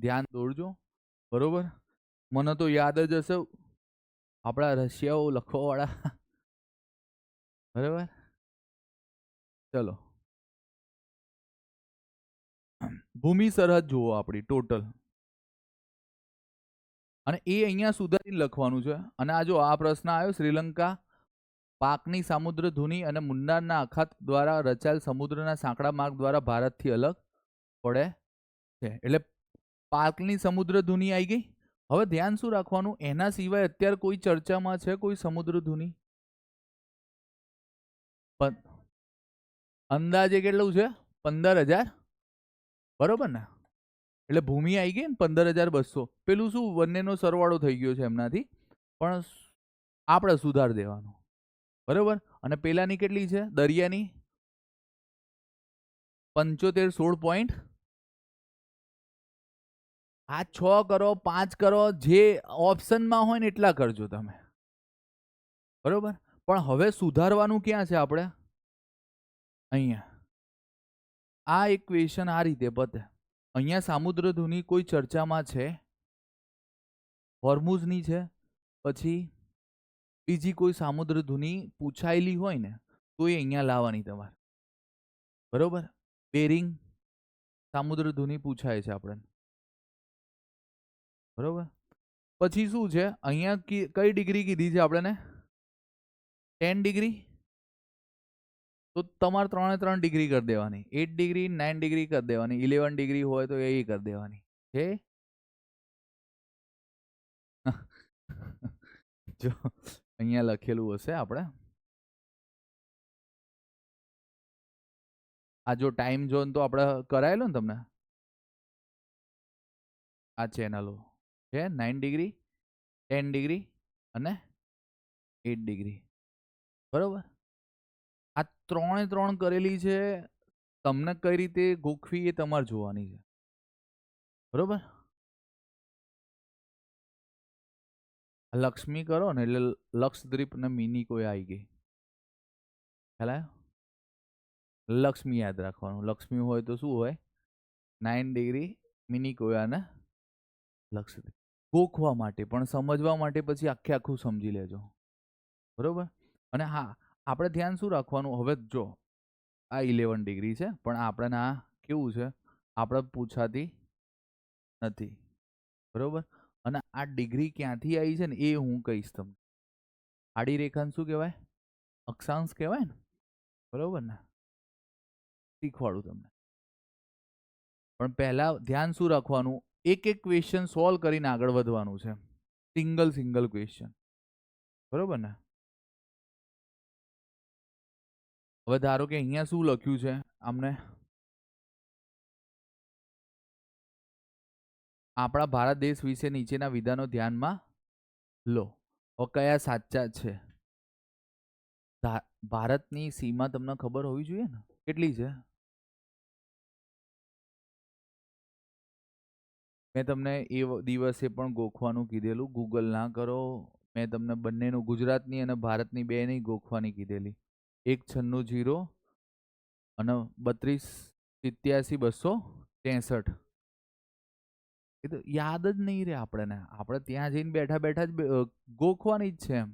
ધ્યાન દોરજો, બરોબર. મને તો યાદ જ હશે આપણા રશિયાઓ લખવાવાળા, બરાબર. ચલો ભૂમિ સરહદ જુઓ આપણી ટોટલ, અને એ અહીંયા સુધારીને લખવાનું છે. અને આ જો આ પ્રશ્ન આવ્યો, શ્રીલંકા પાકની સામુદ્ર ધુની અને મુન્નારના અખાત દ્વારા રચાયેલ સમુદ્રના સાંકડા માર્ગ દ્વારા ભારતથી અલગ પડે છે. એટલે પાકની સમુદ્ર ધુની આવી ગઈ. હવે ધ્યાન શું રાખવાનું, એના સિવાય અત્યારે કોઈ ચર્ચામાં છે કોઈ સમુદ્રધુની? અંદાજે કેટલું છે? 15,000, બરોબર ને? એટલે ભૂમિ આવી ગઈ ને 15,200. પેલું શું બંનેનો સરવાળો થઈ ગયો છે એમનાથી, પણ આપણે સુધાર દેવાનો, બરોબર. અને પેલાની કેટલી છે દરિયાની? 75, 16. આ 6 કરો, 5 કરો, જે ઓપ્શનમાં હોય ને એટલા કરજો તમે, બરોબર. પણ હવે સુધારવાનું ક્યાં છે આપણે? અહીંયા. આ એક ક્વેશ્ચન આ રીતે પતે. અહીંયા સામુદ્રધુની કોઈ ચર્ચામાં છે? હોર્મુઝની છે, પછી બીજી કોઈ સામુદ્રધુની પૂછાયેલી હોય ને તો એ અહીંયા લાવવાની તમારે, બરોબર. બેરિંગ સામુદ્રધુની પૂછાય છે આપણને, બરોબર. પછી શું છે અહીંયા કઈ ડિગ્રી કીધી છે આપણને? 10 ડિગ્રી. તો તમારે 3 ડિગ્રી કરી દેવાની. 8 ડિગ્રી, 9 ડિગ્રી કરી દેવાની. 11 ડિગ્રી હોય તો એ કરી દેવાની છે. જો અહીંયા લખેલું હશે આપણે, આ જો ટાઈમ ઝોન તો આપણે કરાયેલો ને તમને, આ ચેનલો છે 9 ડિગ્રી, 10 ડિગ્રી અને 8 ડિગ્રી, બરોબર. આ 3 કરેલી છે. તમને કઈ રીતે ગોખવી એ તમારે જોવાની છે, બરોબર. લક્ષ્મી કરો ને એટલે લક્ષદ્વીપ ને મિની કોઈ આવી ગઈ, ખ્યાલ આવ્યો? લક્ષ્મી યાદ રાખવાનું. લક્ષ્મી હોય તો શું હોય? 9 ડિગ્રી, મિની કોયા ને લક્ષદ્વીપ. ગોખવા માટે પણ સમજવા માટે પછી આખું સમજી લેજો, બરોબર. અને હા, આપણે ધ્યાન શું રાખવાનું, હવે જો આ 11 ડિગ્રી છે પણ આપણે આ કેવું છે આપણે પૂછાતી નથી, બરોબર. અને આ ડિગ્રી ક્યાંથી આવી છે ને એ હું કહીશ તમને. આડી રેખાને શું કહેવાય? અક્ષાંશ કહેવાય ને, બરોબર ને? શીખવાડું તમને. પણ પહેલા ધ્યાન શું રાખવાનું, એક એક ક્વેશ્ચન સોલ્વ કરીને આગળ વધવાનું છે, સિંગલ ક્વેશ્ચન, બરોબર ને? હવે ધારો કે અહીંયા શું લખ્યું છે આમને, આપણા ભારત દેશ વિશે નીચેના વિધાનો ધ્યાનમાં લો. કયા સાચા છે? ભારતની સીમા તમને ખબર હોવી જોઈએ ને, કેટલી છે? મેં તમને એ દિવસે પણ ગોખવાનું કીધેલું, ગૂગલ ના કરો. મેં તમને બંનેનું ગુજરાતની અને ભારતની બેની ગોખવાની કીધેલી. 196 અને 3287-263. એ તો યાદ જ નહીં રે આપણને. આપણે ત્યાં જઈને બેઠા બેઠા જ ગોખવાની જ છે એમ,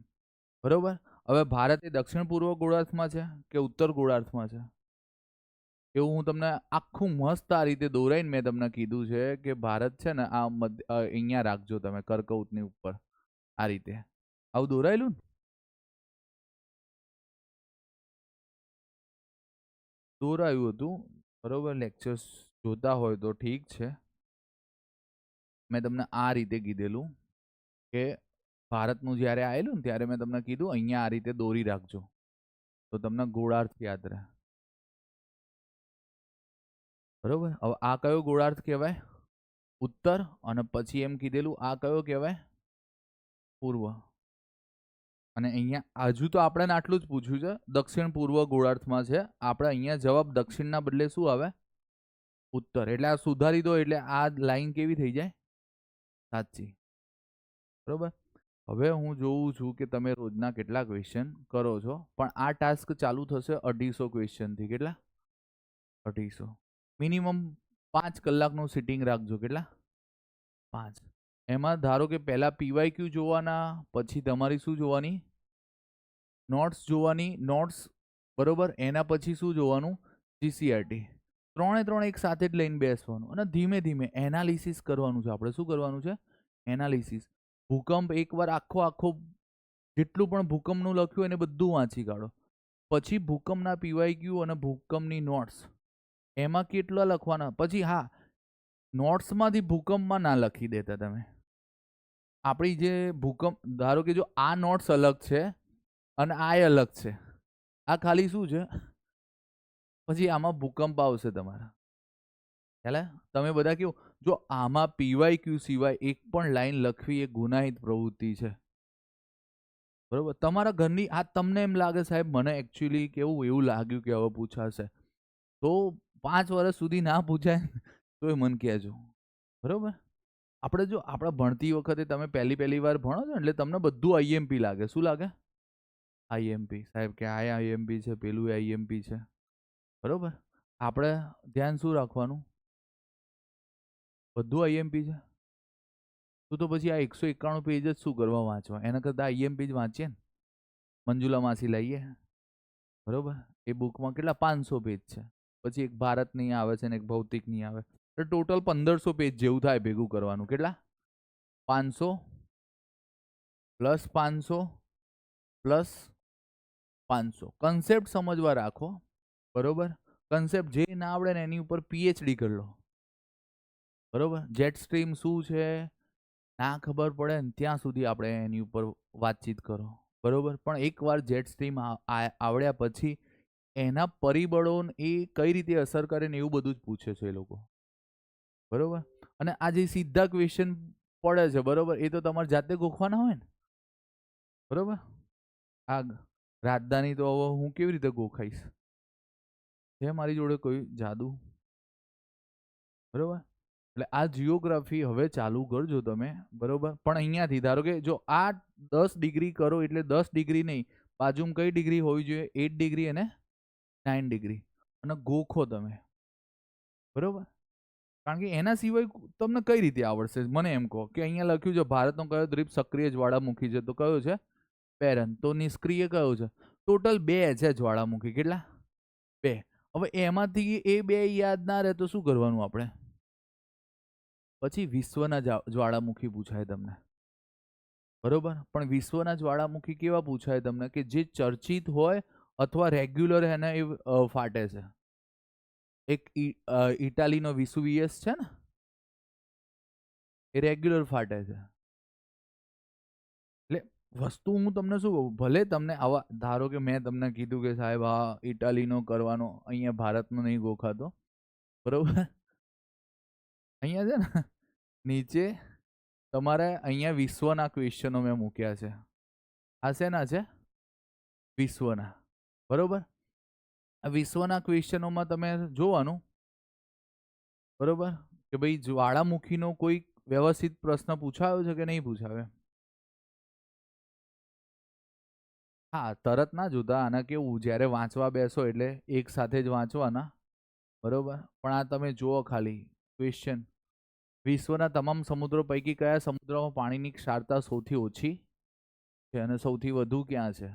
બરોબર. હવે ભારત એ દક્ષિણ પૂર્વ ગોળાર્ધમાં છે કે ઉત્તર ગોળાર્ધમાં છે? એવું હું તમને આખું મસ્ત આ રીતે દોરાઈને મેં તમને કીધું છે કે ભારત છે ને આ અહીંયા રાખજો તમે કર્કવૃતની ઉપર, આ રીતે આવું દોરાયેલું ને, દોરાયું હતું, બરોબર. લેક્ચર્સ જોતા હોય તો ઠીક છે. મેં તમને આ રીતે કીધેલું કે ભારતનું જ્યારે આવેલું ને ત્યારે મેં તમને કીધું અહીંયા આ રીતે દોરી રાખજો તો તમને ગોળાર્ધ યાદ રહે, બરોબર. હવે આ કયો ગોળાર્ધ કહેવાય? ઉત્તર. અને પછી એમ કીધેલું આ કયો કહેવાય? પૂર્વ. અને અહીંયા હજુ તો આપણે આટલું જ પૂછ્યું છે, દક્ષિણ પૂર્વ ગોળાર્ધમાં છે. આપણે અહીંયા જવાબ દક્ષિણના બદલે શું આવે? ઉત્તર. એટલે આ સુધારી દો એટલે આ લાઈન કેવી થઈ જાય? સાચી, બરોબર. હવે હું જોઉં છું કે તમે રોજના કેટલા ક્વેશ્ચન કરો છો, પણ આ ટાસ્ક ચાલુ થશે 250 ક્વેશ્ચનથી. કેટલા? 250. મિનિમમ 5 કલાકનું સિટિંગ રાખજો. કેટલા? 5. એમાં ધારો કે પહેલા PYQ જોવાના, પછી તમારી શું જોવાની? નોટ્સ જોવાની. નોટ્સ, બરોબર. એના પછી શું જોવાનું? GCRT. 3 એક સાથે જ લઈને બેસવાનું અને ધીમે ધીમે એનાલિસિસ કરવાનું છે. આપણે શું કરવાનું છે? એનાલિસિસ. ભૂકંપ એકવાર આખો જેટલું પણ ભૂકંપનું લખ્યું એને બધું વાંચી કાઢો. પછી ભૂકંપના PYQ અને ભૂકંપની નોટ્સ એમાં કેટલા લખવાના. પછી હા, નોટ્સમાંથી ભૂકંપમાં ના લખી દેતા તમે, આપણી જે ભૂકંપ, ધારો કે જો આ નોટ્સ અલગ છે અને આ અલગ છે, આ ખાલી શું છે, પછી આમાં ભૂકંપ આવશે તમારા ખ્યાલ. તમે બધા કેવું, જો આમાં પીવાય ક્યુ સિવાય એક પણ લાઈન લખવી એ ગુનાહિત પ્રવૃત્તિ છે, બરોબર. તમારા ઘરની આ તમને એમ લાગે સાહેબ મને એકચ્યુઅલી કેવું એવું લાગ્યું કે હવે પૂછાશે, તો 5 વર્ષ સુધી ના પૂછાય તો એ મન કહેજો, બરોબર. આપણે જો આપણે ભણતી વખતે તમે પહેલી વાર ભણો છો એટલે તમને બધું આઈએમપી લાગે. શું લાગે? આઈએમપી. સાહેબ કે આ આઈએમપી છે, પેલું આઈએમપી છે, બરોબર. આપણે ધ્યાન શું રાખવાનું? બધું આઈએમપી છે. તો પછી આ 191 પેજ જ શું કરવા વાંચવા? એના કરતાં આઈએમપી જ વાંચીએ ને. મંજુલા માસી લઈએ, બરોબર. એ બુકમાં કેટલા 500 પેજ છે, પછી એક ભારતની આવે છે ને એક ભૌતિકની આવે, તો ટોટલ 1500 પેજ જેવું થાય ભેગું કરવાનું. કેટલા? 500 પ્લસ 500 પ્લસ 500. કન્સેપ્ટ સમજવા રાખો, બરોબર. કન્સેપ્ટ જે ના આવડે ને એની ઉપર પીએચડી કરી લો, બરોબર. જેટ સ્ટ્રીમ શું છે ના ખબર પડે ને ત્યાં સુધી આપણે એની ઉપર વાતચીત કરો, બરોબર. પણ એકવાર જેટ સ્ટ્રીમ આવડ્યા પછી એના પરિબળો એ કઈ રીતે અસર કરે ને એવું બધું જ પૂછે છે એ લોકો, બરોબર. અને આ જે સીધા ક્વેશ્ચન પડે છે, બરોબર, એ તો તમારે જાતે ગોખવાના હોય ને, બરોબર. આ રાજધાની તો હવે હું કેવી રીતે ગોખાઈશ? છે મારી જોડે કોઈ જાદુ? બરોબર. એટલે આ જીઓગ્રાફી હવે ચાલુ કરજો તમે, બરોબર. પણ અહીંયાથી ધારો કે જો આ 10 ડિગ્રી કરો એટલે 10 ડિગ્રી નહીં, બાજુમાં કઈ ડિગ્રી હોવી જોઈએ? 8 ડિગ્રી અને 9 ડિગ્રી, અને ગોખો તમે, બરોબર. કારણ કે એના સિવાય તમને કઈ રીતે આવડશે? મને એમ કહો કે અહીંયા લખ્યું છે ભારતનો કયો દ્વીપ સક્રિય જ્વાળામુખી છે, તો કયો છે? બેરન. તો નિષ્ક્રિય કયો છે? ટોટલ 2 છે જ્વાળામુખી. કેટલા? 2. હવે એમાંથી એ 2 યાદ ના રહે તો શું કરવાનું આપણે? પછી વિશ્વના જ્વાળામુખી પૂછાય તમને, બરોબર. પણ વિશ્વના જ્વાળામુખી કેવા પૂછાય તમને? કે જે ચર્ચિત હોય અથવા રેગ્યુલર એને ફાટે છે. એક ઇટાલીનો વિસુવિયસ છે ને, એ રેગ્યુલર ફાટે છે. એટલે વસ્તુ હું તમને શું કહું, ભલે તમને આવા, ધારો કે મેં તમને કીધું કે સાહેબ આ ઇટાલીનો કરવાનો, અહીંયા ભારતનો નહીં ગોખાતો, બરોબર. અહીંયા છે ને નીચે તમારે અહીંયા વિશ્વના ક્વેશ્ચનો મેં મૂક્યા છે. આ શેના છે? વિશ્વના, બરોબર. આ વિશ્વના ક્વેશ્ચનોમાં તમે જોવાનું, બરોબર, કે ભાઈ જ્વાળામુખીનો કોઈ વ્યવસ્થિત પ્રશ્ન પૂછાયો છે કે નહીં પૂછાયો. હા, તરત ના જોતા. આના કેવું, જ્યારે વાંચવા બેસો એટલે એક સાથે જ વાંચવાના, બરોબર. પણ આ તમે જુઓ ખાલી ક્વેશ્ચન, વિશ્વના તમામ સમુદ્રો પૈકી કયા સમુદ્રમાં પાણીની ક્ષારતા સૌથી ઓછી છે અને સૌથી વધુ ક્યાં છે?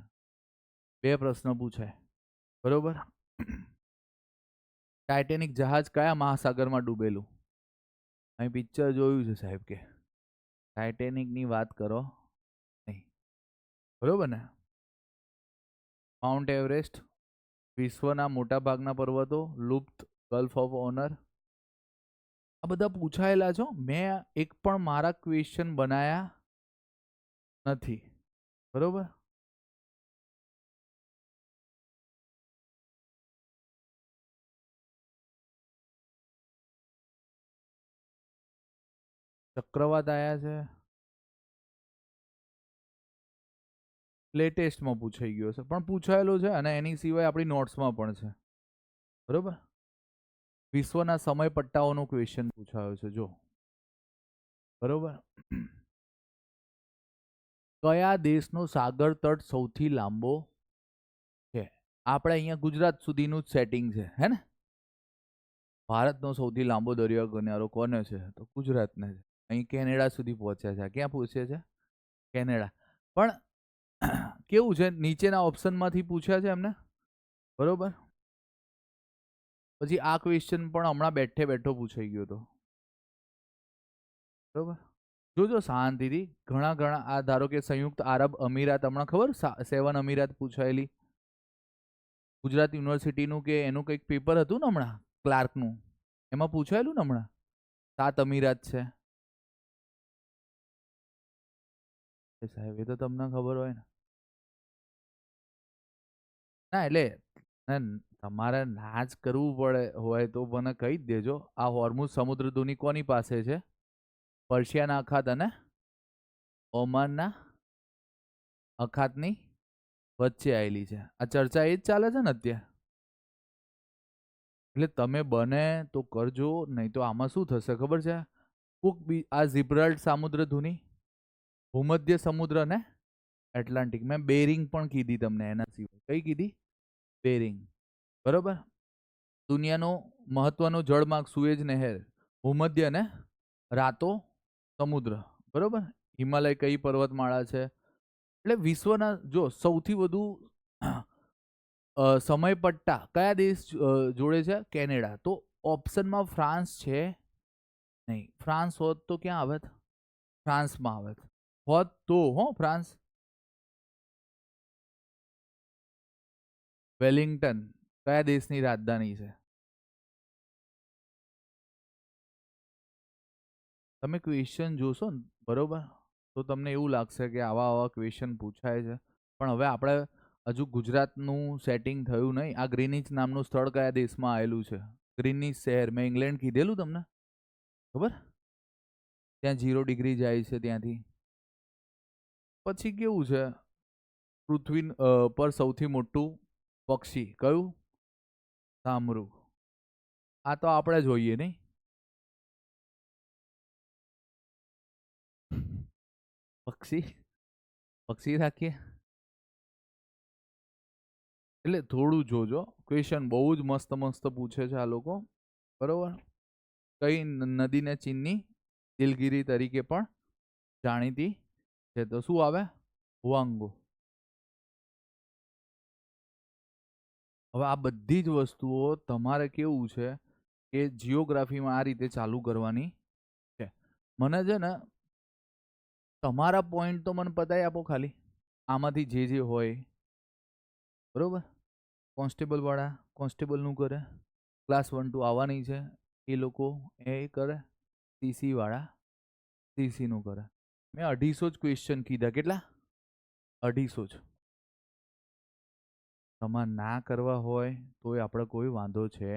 2 પ્રશ્ન પૂછાય, બરોબર. ટાઇટેનિક જહાજ કયા મહાસાગરમાં ડૂબેલું? અહીં પિક્ચર જોયું છે સાહેબ કે ટાઇટેનિકની વાત કરો નહીં, બરોબર ને. માઉન્ટ એવરેસ્ટ, વિશ્વના મોટાભાગના પર્વતો, લુપ્ત, ગલ્ફ ઓફ ઓનર, આ બધા પૂછાયેલા છો. મેં એક પણ મારા ક્વેશ્ચન બનાયા નથી, બરોબર. ચક્રવાત આયા છે, લેટેસ્ટમાં પૂછાઈ ગયો છે, પણ પૂછાયેલો છે અને એની સિવાય આપણી નોટ્સમાં પણ છે, બરોબર. વિશ્વના સમય પટ્ટાઓનો ક્વેશ્ચન પૂછાયો છે, જો, બરોબર. કયા દેશનો સાગર તટ સૌથી લાંબો છે? આપણે અહીંયા ગુજરાત સુધીનું જ સેટિંગ છે, હે ને. ભારતનો સૌથી લાંબો દરિયા કિનારો કોને છે? તો ગુજરાતને છે. અહીં કેનેડા સુધી પહોંચ્યા છે. ક્યાં પૂછે છે? કેનેડા. પણ કેવું છે, નીચેના ઓપ્શનમાંથી પૂછ્યા છે એમને, બરોબર. પછી આ ક્વેશ્ચન પણ હમણાં બેઠે બેઠો પૂછાઈ ગયો હતો, બરોબર. જોજો શાંતિથી. ઘણા ઘણા, આ ધારો કે સંયુક્ત આરબ અમીરાત, હમણાં ખબર 7 અમીરાત પૂછાયેલી, ગુજરાત યુનિવર્સિટીનું કે એનું કંઈક પેપર હતું ને હમણાં ક્લાર્કનું, એમાં પૂછાયેલું ને હમણાં 7 અમીરાત છે. એ સાહેબ એ તો તમને ખબર હોય ને. ના એટલે તમારે ના જ કરવું પડે હોય તો મને કહી જ દેજો. આ હોર્મુઝ સમુદ્ર ધુની કોની પાસે છે? પર્શિયાના અખાત અને ઓમાનના અખાતની વચ્ચે આવેલી છે. આ ચર્ચા એ જ ચાલે છે ને અત્યારે. એટલે તમે બને તો કરજો, નહીં તો આમાં શું થશે ખબર છે? કોક આ ઝિબ્રાલ્ટર સામુદ્ર ધુની, ભૂમધ્ય સમુદ્ર ને એટલાન્ટિક, મેં બેરિંગ પણ કીધી તમને એના સિવાય. કઈ કીધી? બેરિંગ. બરોબર. દુનિયાનો મહત્વનો જળમાર્ગ સુએજ નહેર, ભૂમધ્ય ને રાતો સમુદ્ર. બરોબર. હિમાલય કઈ પર્વતમાળા છે? એટલે વિશ્વના જો સૌથી વધુ સમય પટ્ટા કયા દેશ જોડે છે? કેનેડા. તો ઓપ્શનમાં ફ્રાન્સ છે નહીં. ફ્રાન્સ હોત તો ક્યાં આવે? ફ્રાન્સમાં આવે હોત તો ફ્રાન્સ. વેલિંગ્ટન કયા દેશની રાજધાની છે? તમે ક્વેશ્ચન જોશો ને બરોબર, તો તમને એવું લાગશે કે આવા આવા ક્વેશ્ચન પૂછાય છે. પણ હવે આપણે હજુ ગુજરાતનું સેટિંગ થયું નહીં. આ ગ્રીનિચ નામનું સ્થળ કયા દેશમાં આવેલું છે? ગ્રીનિચ શહેર મેં ઇંગ્લેન્ડ કીધેલું તમને ખબર? ત્યાં 0 ડિગ્રી જાય છે ત્યાંથી. પછી કેવું છે? પૃથ્વી પર સૌથી મોટું પક્ષી કયું? સામરૂ. આ તો આપણે જોઈએ નહીં. પક્ષી રાખીએ એટલે થોડું જોજો. ક્વેશ્ચન બહુ જ મસ્ત મસ્ત પૂછે છે આ લોકો. બરોબર. કઈ નદીને ચીનની દિલગીરી તરીકે પણ જાણીતી છે? તો શું આવે? હુઆંગો. હવે આ બધી જ વસ્તુઓ તમારે કેવું છે કે જીઓગ્રાફીમાં આ રીતે ચાલુ કરવાની છે. મને છે ને તમારા પોઈન્ટ તો મને પતાવી આપો ખાલી, આમાંથી જે હોય. બરોબર. કોન્સ્ટેબલ વાળા કોન્સ્ટેબલનું કરે, ક્લાસ 1 2 આવવાની છે એ લોકો એ કરે, સીસી વાળા સીસીનું કરે. મેં 250 જ ક્વેશ્ચન કીધા. કેટલા? 250 જ. તમારે ના કરવા હોય તોય આપણે કોઈ વાંધો છે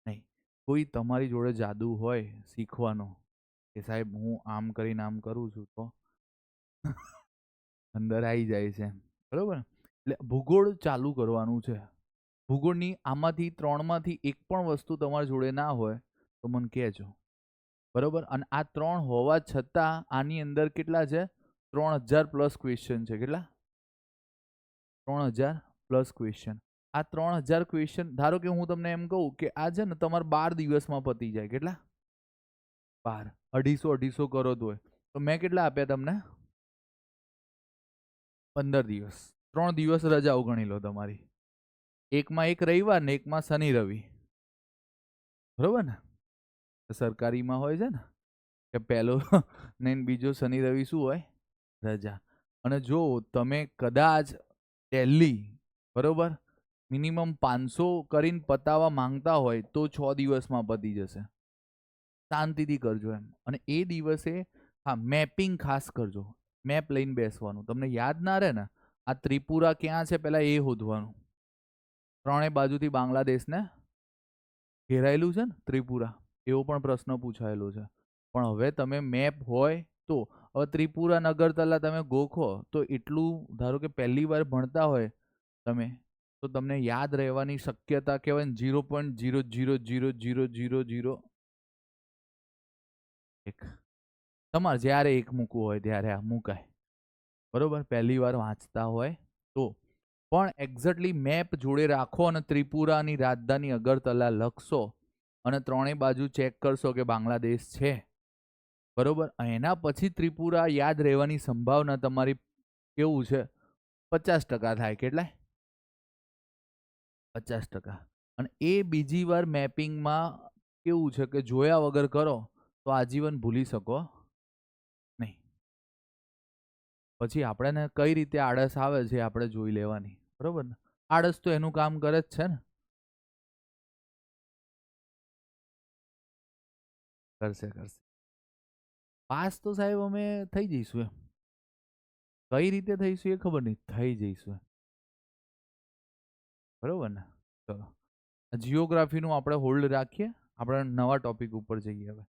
નહીં. કોઈ તમારી જોડે જાદુ હોય શીખવાનો કે સાહેબ હું આમ કરીને આમ કરું છું તો અંદર આવી જાય છે. બરોબર. એટલે ભૂગોળ ચાલુ કરવાનું છે. ભૂગોળની આમાંથી 3માંથી એક પણ વસ્તુ તમારી જોડે ના હોય તો મને કહેજો. બરોબર. અને આ 3 હોવા છતાં આની અંદર કેટલા છે? 3000+ ક્વેશ્ચન છે. કેટલા? 3000+ ક્વેશ્ચન. આ 3000 ક્વેશ્ચન ધારો કે હું તમને એમ કહું કે આ છે ને તમારે 12 દિવસમાં પતી જાય. કેટલા? 12. 250 કરો તો તો મેં કેટલા આપ્યા તમને? 15 દિવસ. 3 દિવસ રજાઓ ગણી લો તમારી. એકમાં એક રવિવાર ને એકમાં શનિ રવિ. બરોબર ને? સરકારીમાં હોય છે ને કે પહેલો ને બીજો શનિ રવિ શું હોય? રજા. અને જો તમે કદાચ ટેલી બરોબર મિનિમમ 500 કરીને પતાવવા માંગતા હોય તો 6 દિવસમાં પતી જશે. શાંતિથી કરજો એમ. અને એ દિવસે મેપિંગ ખાસ કરજો. મેપ લઈને બેસવાનું. તમને યાદ ના રહે ને આ ત્રિપુરા ક્યાં છે પહેલા એ શોધવાનું. ત્રણેય બાજુથી બાંગ્લાદેશને ઘેરાયેલું છે ને ત્રિપુરા, એવો પણ પ્રશ્ન પૂછાયેલો છે. પણ હવે તમે મેપ હોય તો હવે ત્રિપુરા નગરતલા તમે ગોખો તો એટલું ધારો કે પહેલી વાર ભણતા હોય તમે તો તમને યાદ રહેવાની શક્યતા કહેવાય ને 0.0000001. તમારે જ્યારે એક મૂકવું હોય ત્યારે આ મુકાય. બરોબર. પહેલી વાર વાંચતા હોય તો પણ એક્ઝેક્ટલી મેપ જોડે રાખો અને ત્રિપુરાની રાજધાની અગરતલા લખશો અને ત્રણેય બાજુ ચેક કરશો કે બાંગ્લાદેશ છે. બરોબર. એના પછી ત્રિપુરા યાદ રહેવાની સંભાવના તમારી કેવું છે? 50% થાય. કેટલાય? 50%. અને એ બીજી વાર મેપિંગમાં કેવું છે કે જોયા વગર કરો તો આજીવન ભૂલી શકો નહીં. પછી આપણને કઈ રીતે આળસ આવે છે આપણે જોઈ લેવાની. બરોબર ને? આળસ તો એનું કામ કરે જ છે ને. કરશે. પાસ તો સાહેબ અમે થઈ જઈશું એમ. કઈ રીતે થઈશું એ ખબર નહીં, થઈ જઈશું. બરોબર ને? ચલો, જીઓગ્રાફીનું આપણે હોલ્ડ રાખીએ, આપણે નવા ટોપિક ઉપર જઈએ હવે.